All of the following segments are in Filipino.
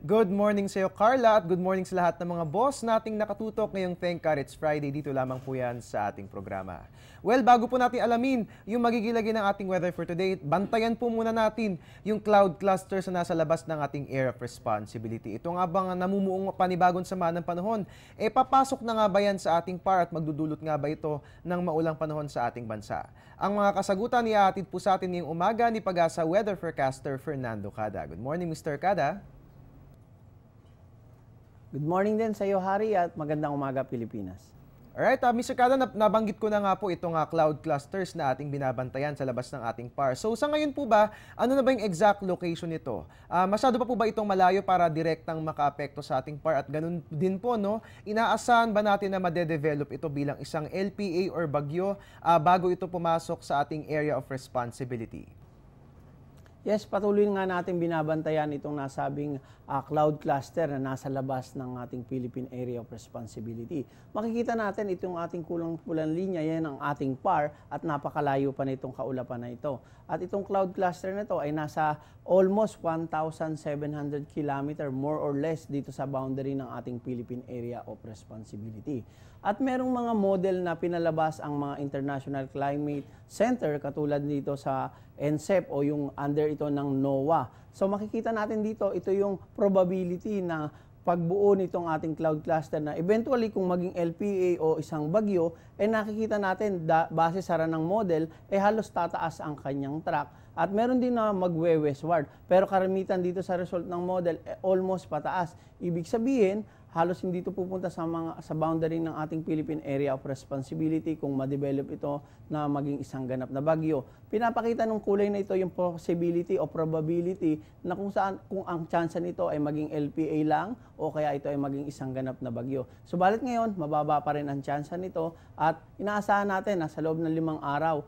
Good morning sa iyo, Carla, at good morning sa lahat ng mga boss nating nakatutok ngayong Thank God It's Friday. Dito lamang po yan sa ating programa. Well, bago po natin alamin yung magigilagay ng ating weather for today, bantayan po muna natin yung cloud clusters na nasa labas ng ating area of responsibility. Ito nga bang namumuong panibagong sama ng panahon? Papasok na nga ba yan sa ating par at magdudulot nga ba ito ng maulang panahon sa ating bansa? Ang mga kasagutan ihahatid po sa atin ngayong umaga ni Pag-asa Weather Forecaster Fernando Cada. Good morning, Mr. Cada. Good morning din sa iyo, Hari, at magandang umaga, Pilipinas. Alright, Mr. Cada, nabanggit ko na nga po itong cloud clusters na ating binabantayan sa labas ng ating par. So sa ngayon po ba, ano na ba yung exact location nito? Masyado pa po ba itong malayo para direktang makaapekto sa ating par? At ganun din po, no? Inaasahan ba natin na madedevelop ito bilang isang LPA or bagyo bago ito pumasok sa ating area of responsibility? Yes, patuloy nga natin binabantayan itong nasabing cloud cluster na nasa labas ng ating Philippine Area of Responsibility. Makikita natin itong ating kulang-pulang linya, yan ang ating par at napakalayo pa nitong kaulapan na ito. At itong cloud cluster na ito ay nasa almost 1,700 km more or less dito sa boundary ng ating Philippine Area of Responsibility. At merong mga model na pinalabas ang mga International Climate Center katulad dito sa NCEP o yung under ito ng NOAA. So makikita natin dito, ito yung probability na pagbuo nitong ating cloud cluster na eventually kung maging LPA o isang bagyo, nakikita natin base sa ranang model, halos tataas ang kanyang track. At meron din na magwe-westward. Pero karamitan dito sa result ng model, almost pataas. Ibig sabihin, halos hindi ito pupunta sa boundary ng ating Philippine Area of Responsibility kung ma-develop ito na maging isang ganap na bagyo. Pinapakita ng kulay na ito yung possibility o probability na kung ang chance nito ay maging LPA lang o kaya ito ay maging isang ganap na bagyo. Subalit ngayon, mababa pa rin ang chance nito at inaasahan natin na sa loob ng 5 araw,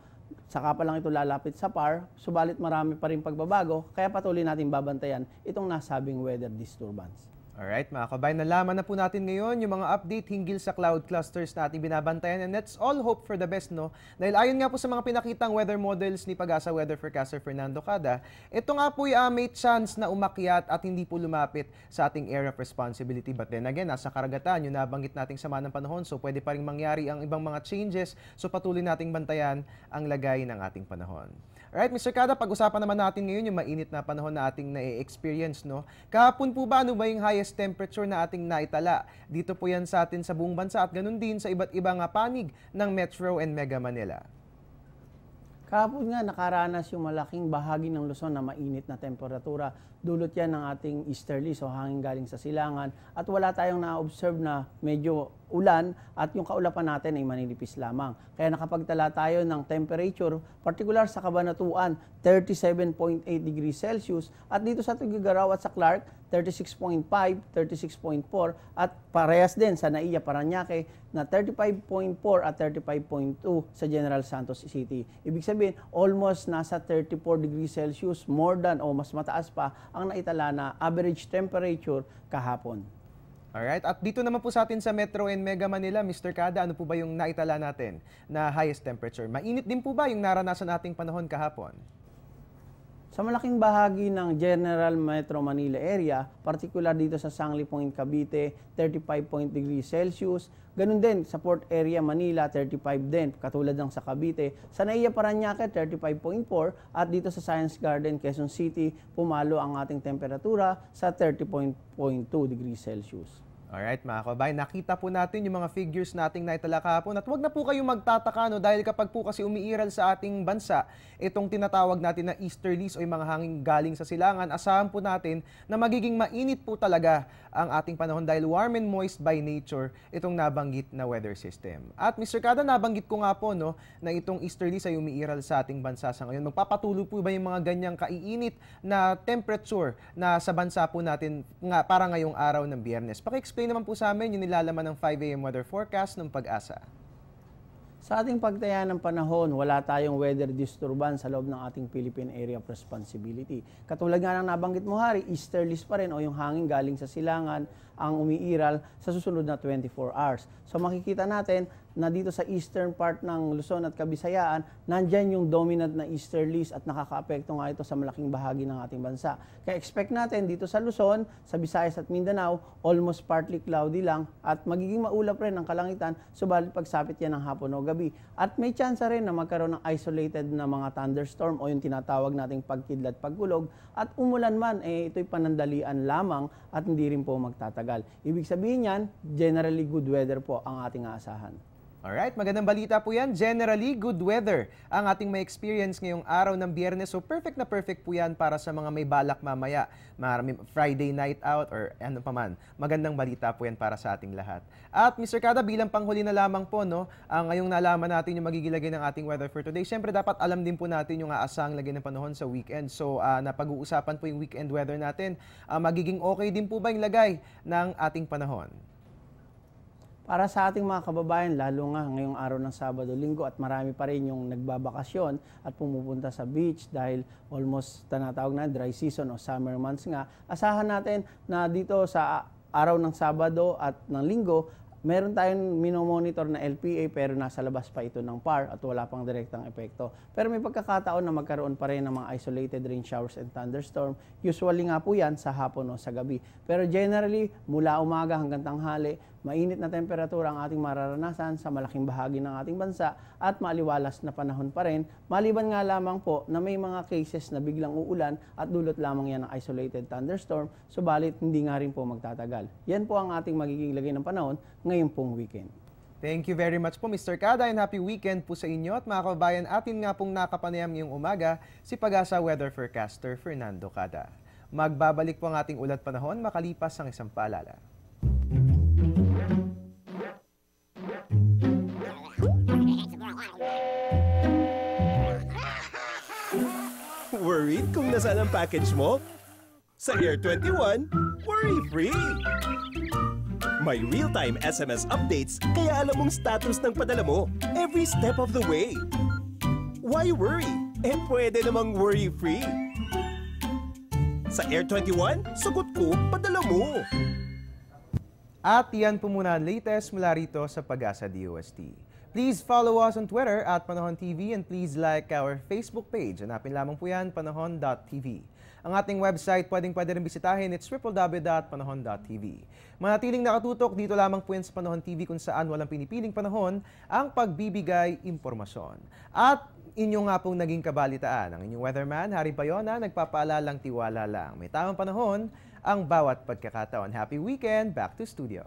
saka pa lang ito lalapit sa par, subalit marami pa rin pagbabago, kaya patuloy natin babantayan itong nasabing weather disturbance. Alright, mga kabayan, nalaman na po natin ngayon yung mga update hinggil sa cloud clusters na ating binabantayan, and let's all hope for the best, no? Dahil ayon nga po sa mga pinakitang weather models ni Pag-asa Weather Forecaster Fernando Cada, ito nga po may chance na umakyat at hindi po lumapit sa ating area of responsibility. But then again, nasa karagatan, yung nabanggit nating sama ng panahon, so pwede pa rin mangyari ang ibang mga changes, so patuloy nating bantayan ang lagay ng ating panahon. Alright, Mr. Cada, pag-usapan naman natin ngayon yung mainit na panahon na ating na-experience, no? Kahapon po ba, ano ba yung highest temperature na ating naitala? Dito po yan sa atin sa buong bansa at ganun din sa iba't ibang panig ng Metro and Mega Manila. Kahapon nga nakaranas yung malaking bahagi ng Luzon na mainit na temperatura. Dulot yan ng ating easterly, so hangin galing sa silangan. At wala tayong na-observe na medyo ulan at yung kaulapan natin ay maninipis lamang. Kaya nakapagtala tayo ng temperature, particular sa Cabanatuan, 37.8 degrees Celsius. At dito sa Tuguegarao at sa Clark, 36.5, 36.4 at parehas din sa Naiya, Parañaque na 35.4 at 35.2 sa General Santos City. Ibig sabihin, almost nasa 34 degrees Celsius, more than o mas mataas pa ang naitala na average temperature kahapon. Alright, at dito naman po sa atin sa Metro and Mega Manila, Mr. Cada, ano po ba yung naitala natin na highest temperature? Mainit din po ba yung naranasan nating panahon kahapon? Sa malaking bahagi ng General Metro Manila area, particular dito sa Sangli Point, Cavite, 35 degrees Celsius. Ganun din sa Port Area Manila, 35 din, katulad ng sa Cavite. Sa Naiya, Parañaque, 35.4 at dito sa Science Garden, Quezon City, pumalo ang ating temperatura sa 30.2 degrees Celsius. Alright, mga kababayan, nakita po natin yung mga figures nating naitala kahapon at huwag na po kayong magtataka, no, dahil kapag po kasi umiiral sa ating bansa itong tinatawag natin na easterlies o yung mga hangin galing sa silangan, asahan po natin na magiging mainit po talaga ang ating panahon dahil warm and moist by nature itong nabanggit na weather system. At Mr. Cada, nabanggit ko nga po, no, na itong easterlies ay umiiral sa ating bansa sa ngayon. Magpapatuloy po ba yung mga ganyang kaiinit na temperature na sa bansa po natin nga para ngayong araw ng Biyernes? Paki-explain naman po sa amin yung nilalaman ng 5 AM weather forecast ng Pag-asa. Sa ating pagtaya ng panahon, wala tayong weather disturbance sa loob ng ating Philippine Area of Responsibility. Katulad nga ng nabanggit mo, Hari, easterlies pa rin o yung hangin galing sa silangan ang umiiral sa susunod na 24 hours. So makikita natin na dito sa eastern part ng Luzon at Kabisayaan, nandyan yung dominant na easterlies at nakakaapekto nga ito sa malaking bahagi ng ating bansa. Kaya expect natin dito sa Luzon, sa Visayas at Mindanao, almost partly cloudy lang at magiging maulap rin ang kalangitan, subalit pagsapit yan ng hapon o gabi. At may chance rin na magkaroon ng isolated na mga thunderstorm o yung tinatawag nating pagkidlat pagkulog at umulan man, ito'y panandalian lamang at hindi rin po magtatagal. Ibig sabihin yan, generally good weather po ang ating aasahan. Alright, magandang balita po yan. Generally, good weather ang ating may experience ngayong araw ng Biyernes. So perfect na perfect po yan para sa mga may balak mamaya. Friday night out or ano pa man. Magandang balita po yan para sa ating lahat. At Mr. Kada, bilang panghuli na lamang po, ngayong nalaman natin yung magigilagay ng ating weather for today. Siyempre, dapat alam din po natin yung aasahang lagay ng panahon sa weekend. So napag-uusapan po yung weekend weather natin. Magiging okay din po ba yung lagay ng ating panahon? Para sa ating mga kababayan, lalo nga ngayong araw ng Sabado, Linggo at marami pa rin yung nagbabakasyon at pumupunta sa beach dahil almost tinatawag na dry season o summer months nga. Asahan natin na dito sa araw ng Sabado at ng Linggo, meron tayong minomonitor na LPA pero nasa labas pa ito ng PAR at wala pang direktang epekto. Pero may pagkakataon na magkaroon pa rin ng mga isolated rain showers and thunderstorm. Usually nga po yan sa hapon o sa gabi. Pero generally, mula umaga hanggang tanghali, mainit na temperatura ang ating mararanasan sa malaking bahagi ng ating bansa at maliwalas na panahon pa rin. Maliban nga lamang po na may mga cases na biglang uulan at dulot lamang yan ng isolated thunderstorm, subalit hindi nga rin po magtatagal. Yan po ang ating magiging lagay ng panahon ngayon pong weekend. Thank you very much po, Mr. Kada, and happy weekend po sa inyo. At mga kababayan, atin nga pong nakapanayam ngayong umaga si Pag-asa Weather Forecaster Fernando Kada. Magbabalik po ang ating ulat panahon makalipas ang isang paalala. Worried kung nasaan ang package mo? Sa Air 21, worry-free! May real-time SMS updates kaya alam mong status ng padala mo every step of the way. Why worry? Pwede namang worry-free. Sa Air 21, sagot ko, padala mo! At yan po muna ang latest mula rito sa Pag-asa DOST. Please follow us on Twitter at Panahon TV and please like our Facebook page. Hanapin lamang po yan, panahon.tv. Ang ating website pwede rin bisitahin, it's www.panahon.tv. Manatiling nakatutok dito lamang po yan sa Panahon TV kung saan walang pinipiling panahon ang pagbibigay impormasyon. At inyo nga pong naging kabalitaan. Ang inyong weatherman, Harry Bayona, nagpapaalalang tiwala lang. May tamang panahon ang bawat pagkakataon. Happy weekend! Back to studio.